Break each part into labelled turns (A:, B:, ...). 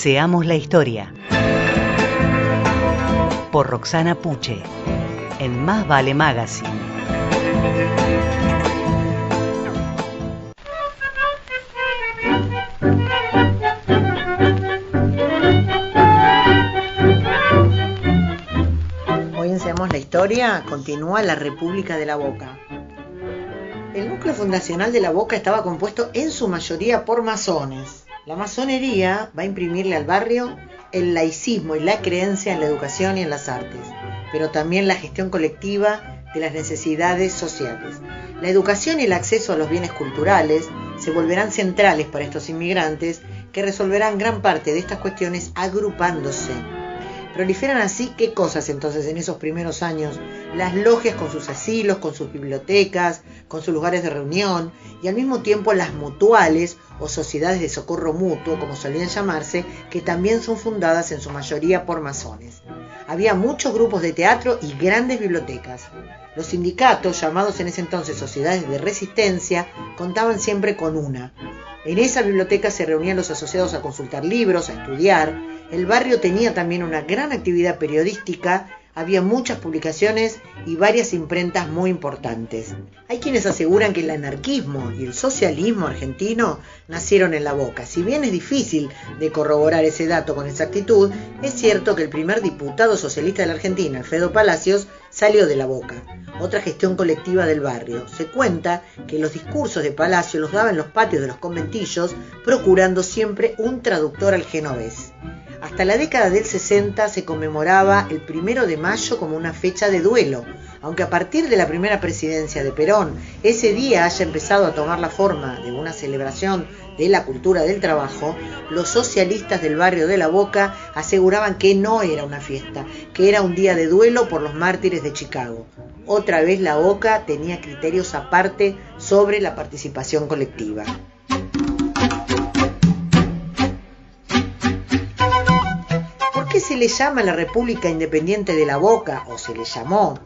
A: Seamos la historia. Por Roxana Puche, en Más Vale Magazine.
B: Hoy en Seamos la historia continúa la República de la Boca. El núcleo fundacional de la Boca estaba compuesto en su mayoría por masones. La masonería va a imprimirle al barrio el laicismo y la creencia en la educación y en las artes, pero también la gestión colectiva de las necesidades sociales. La educación y el acceso a los bienes culturales se volverán centrales para estos inmigrantes que resolverán gran parte de estas cuestiones agrupándose. Proliferan así, ¿qué cosas entonces en esos primeros años? Las logias con sus asilos, con sus bibliotecas, con sus lugares de reunión, y al mismo tiempo las mutuales o sociedades de socorro mutuo, como solían llamarse, que también son fundadas en su mayoría por masones. Había muchos grupos de teatro y grandes bibliotecas. Los sindicatos, llamados en ese entonces sociedades de resistencia, contaban siempre con una. En esa biblioteca se reunían los asociados a consultar libros, a estudiar. El barrio tenía también una gran actividad periodística, había muchas publicaciones y varias imprentas muy importantes. Hay quienes aseguran que el anarquismo y el socialismo argentino nacieron en la Boca. Si bien es difícil de corroborar ese dato con exactitud, es cierto que el primer diputado socialista de la Argentina, Alfredo Palacios, salió de la Boca, otra gestión colectiva del barrio. Se cuenta que los discursos de Palacios los daba en los patios de los conventillos, procurando siempre un traductor al genovés. Hasta la década del 60 se conmemoraba el 1 de mayo como una fecha de duelo, aunque a partir de la primera presidencia de Perón, ese día haya empezado a tomar la forma de una celebración de la cultura del trabajo. Los socialistas del barrio de La Boca aseguraban que no era una fiesta, que era un día de duelo por los mártires de Chicago. Otra vez La Boca tenía criterios aparte sobre la participación colectiva. ¿Por qué se le llama la República Independiente de La Boca, o se le llamó?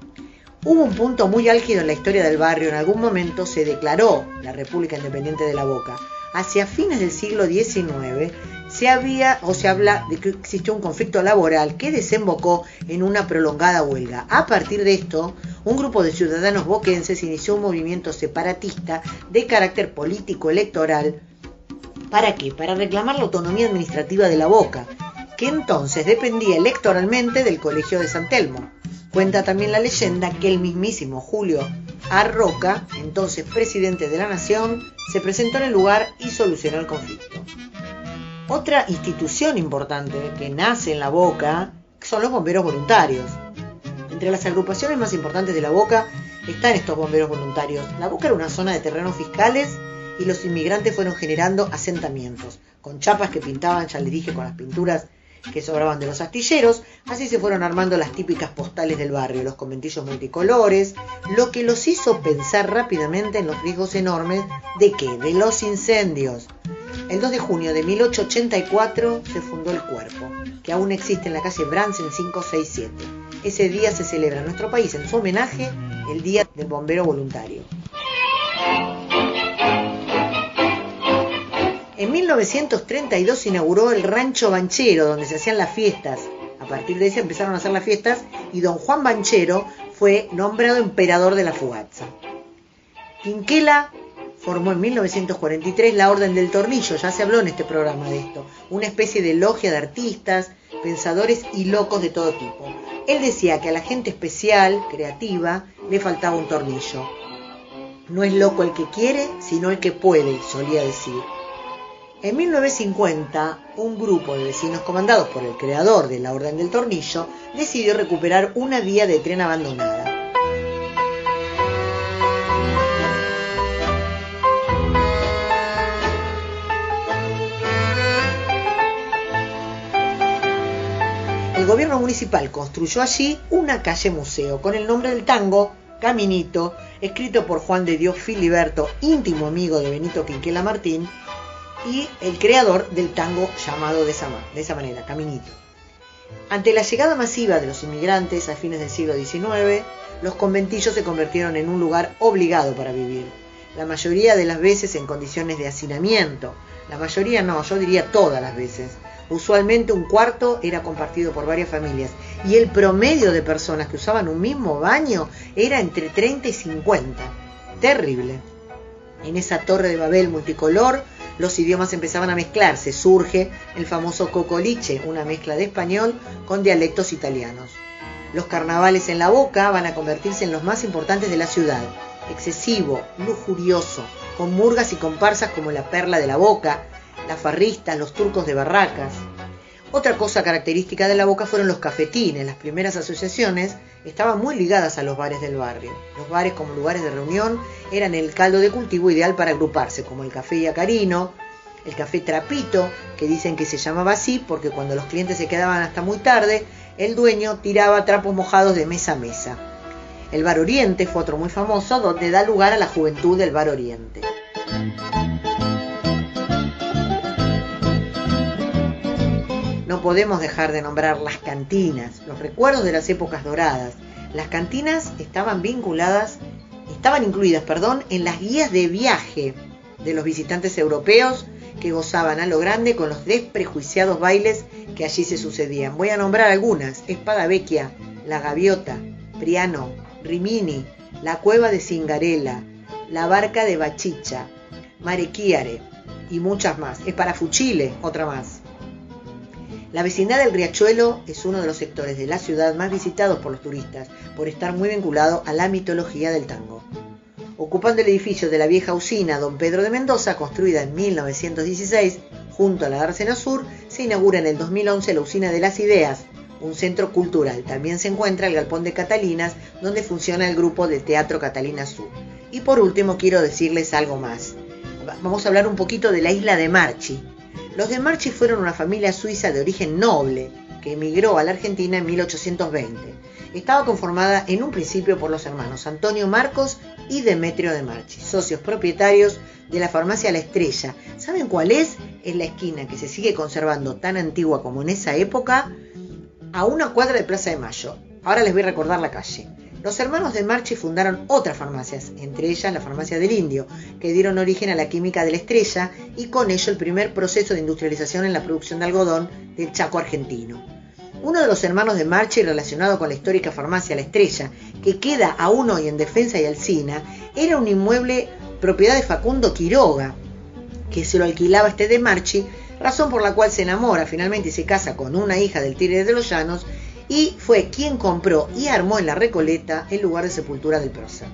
B: Hubo un punto muy álgido en la historia del barrio. En algún momento se declaró la República Independiente de La Boca. Hacia fines del siglo XIX se habla de que existió un conflicto laboral que desembocó en una prolongada huelga. A partir de esto, un grupo de ciudadanos boquenses inició un movimiento separatista de carácter político electoral. ¿Para qué? Para reclamar la autonomía administrativa de La Boca, que entonces dependía electoralmente del Colegio de San Telmo. Cuenta también la leyenda que el mismísimo Julio Arroca, entonces presidente de la Nación, se presentó en el lugar y solucionó el conflicto. Otra institución importante que nace en La Boca son los bomberos voluntarios. Entre las agrupaciones más importantes de La Boca están estos bomberos voluntarios. La Boca era una zona de terrenos fiscales y los inmigrantes fueron generando asentamientos, con chapas que pintaban, ya les dije, con las pinturas que sobraban de los astilleros. Así se fueron armando las típicas postales del barrio, los conventillos multicolores, lo que los hizo pensar rápidamente en los riesgos enormes de los incendios. El 2 de junio de 1884 se fundó el Cuerpo, que aún existe en la calle Bransen 567. Ese día se celebra en nuestro país, en su homenaje, el Día del Bombero Voluntario. En 1932 se inauguró el Rancho Banchero, donde se hacían las fiestas. A partir de ese empezaron a hacer las fiestas y don Juan Banchero fue nombrado emperador de la Fugatza. Quinquela formó en 1943 la Orden del Tornillo, ya se habló en este programa de esto, una especie de logia de artistas, pensadores y locos de todo tipo. Él decía que a la gente especial, creativa, le faltaba un tornillo. No es loco el que quiere, sino el que puede, solía decir. En 1950, un grupo de vecinos comandados por el creador de la Orden del Tornillo decidió recuperar una vía de tren abandonada. El gobierno municipal construyó allí una calle museo con el nombre del tango Caminito, escrito por Juan de Dios Filiberto, íntimo amigo de Benito Quinquela Martín, y el creador del tango llamado de esa manera, Caminito. Ante la llegada masiva de los inmigrantes a fines del siglo XIX, los conventillos se convirtieron en un lugar obligado para vivir. La mayoría de las veces en condiciones de hacinamiento. La mayoría no, yo diría todas las veces. Usualmente un cuarto era compartido por varias familias y el promedio de personas que usaban un mismo baño era entre 30 y 50. Terrible. En esa torre de Babel multicolor, los idiomas empezaban a mezclarse. Surge el famoso cocoliche, una mezcla de español con dialectos italianos. Los carnavales en La Boca van a convertirse en los más importantes de la ciudad. Excesivo, lujurioso, con murgas y comparsas como la Perla de La Boca, las farristas, los turcos de Barracas. Otra cosa característica de La Boca fueron los cafetines. Las primeras asociaciones estaban muy ligadas a los bares del barrio. Los bares como lugares de reunión eran el caldo de cultivo ideal para agruparse, como el Café Yacarino, el Café Trapito, que dicen que se llamaba así porque cuando los clientes se quedaban hasta muy tarde, el dueño tiraba trapos mojados de mesa a mesa. El Bar Oriente fue otro muy famoso, donde da lugar a la juventud del Bar Oriente. No podemos dejar de nombrar las cantinas, los recuerdos de las épocas doradas. Las cantinas estaban incluidas, en las guías de viaje de los visitantes europeos que gozaban a lo grande con los desprejuiciados bailes que allí se sucedían. Voy a nombrar algunas: Espada Vecchia, La Gaviota, Priano, Rimini, La Cueva de Cingarella, La Barca de Bachicha, Mare Chiare y muchas más. Esparafucile, otra más. La vecindad del Riachuelo es uno de los sectores de la ciudad más visitados por los turistas, por estar muy vinculado a la mitología del tango. Ocupando el edificio de la vieja usina Don Pedro de Mendoza, construida en 1916, junto a la Dársena Sur, se inaugura en el 2011 la Usina de las Ideas, un centro cultural. También se encuentra el Galpón de Catalinas, donde funciona el grupo de teatro Catalina Sur. Y por último quiero decirles algo más. Vamos a hablar un poquito de la isla de Marchi. Los de Marchi fueron una familia suiza de origen noble que emigró a la Argentina en 1820. Estaba conformada en un principio por los hermanos Antonio Marcos y Demetrio de Marchi, socios propietarios de la farmacia La Estrella. ¿Saben cuál es? Es la esquina que se sigue conservando tan antigua como en esa época, a una cuadra de Plaza de Mayo. Ahora les voy a recordar la calle. Los hermanos de Marchi fundaron otras farmacias, entre ellas la farmacia del Indio, que dieron origen a la química de La Estrella y con ello el primer proceso de industrialización en la producción de algodón del Chaco argentino. Uno de los hermanos de Marchi, relacionado con la histórica farmacia La Estrella, que queda aún hoy en Defensa y Alsina, era un inmueble propiedad de Facundo Quiroga, que se lo alquilaba de Marchi, razón por la cual se enamora finalmente y se casa con una hija del Tigre de los Llanos, y fue quien compró y armó en la Recoleta el lugar de sepultura del prócer.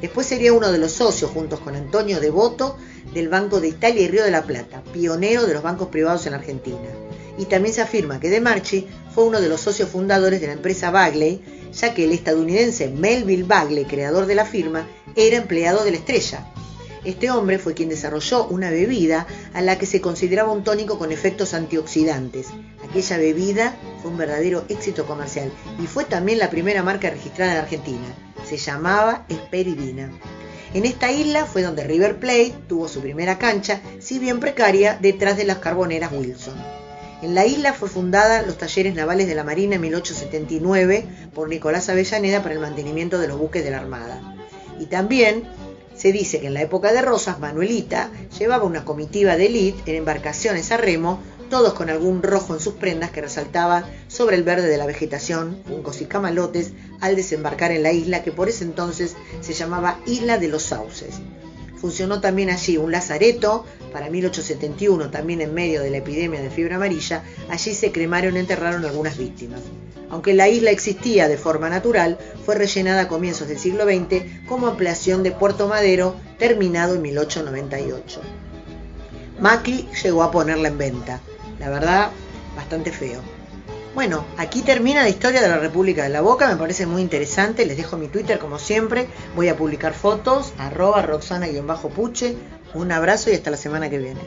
B: Después sería uno de los socios, juntos con Antonio Devoto, del Banco de Italia y Río de la Plata, pionero de los bancos privados en Argentina. Y también se afirma que De Marchi fue uno de los socios fundadores de la empresa Bagley, ya que el estadounidense Melville Bagley, creador de la firma, era empleado de La Estrella. Este hombre fue quien desarrolló una bebida a la que se consideraba un tónico con efectos antioxidantes. Aquella bebida fue un verdadero éxito comercial y fue también la primera marca registrada en Argentina. Se llamaba Esperidina. En esta isla fue donde River Plate tuvo su primera cancha, si bien precaria, detrás de las carboneras Wilson. En la isla fue fundada los talleres navales de la Marina en 1879 por Nicolás Avellaneda para el mantenimiento de los buques de la Armada. Y también se dice que en la época de Rosas, Manuelita llevaba una comitiva de élite en embarcaciones a remo, todos con algún rojo en sus prendas que resaltaba sobre el verde de la vegetación, juncos y camalotes, al desembarcar en la isla que por ese entonces se llamaba Isla de los Sauces. Funcionó también allí un lazareto para 1871, también en medio de la epidemia de fiebre amarilla. Allí se cremaron y enterraron algunas víctimas. Aunque la isla existía de forma natural, fue rellenada a comienzos del siglo XX como ampliación de Puerto Madero, terminado en 1898. Macri llegó a ponerla en venta. La verdad, bastante feo. Bueno, aquí termina la historia de la República de la Boca, me parece muy interesante. Les dejo mi Twitter como siempre, voy a publicar fotos, @Roxana_Puche. Un abrazo y hasta la semana que viene.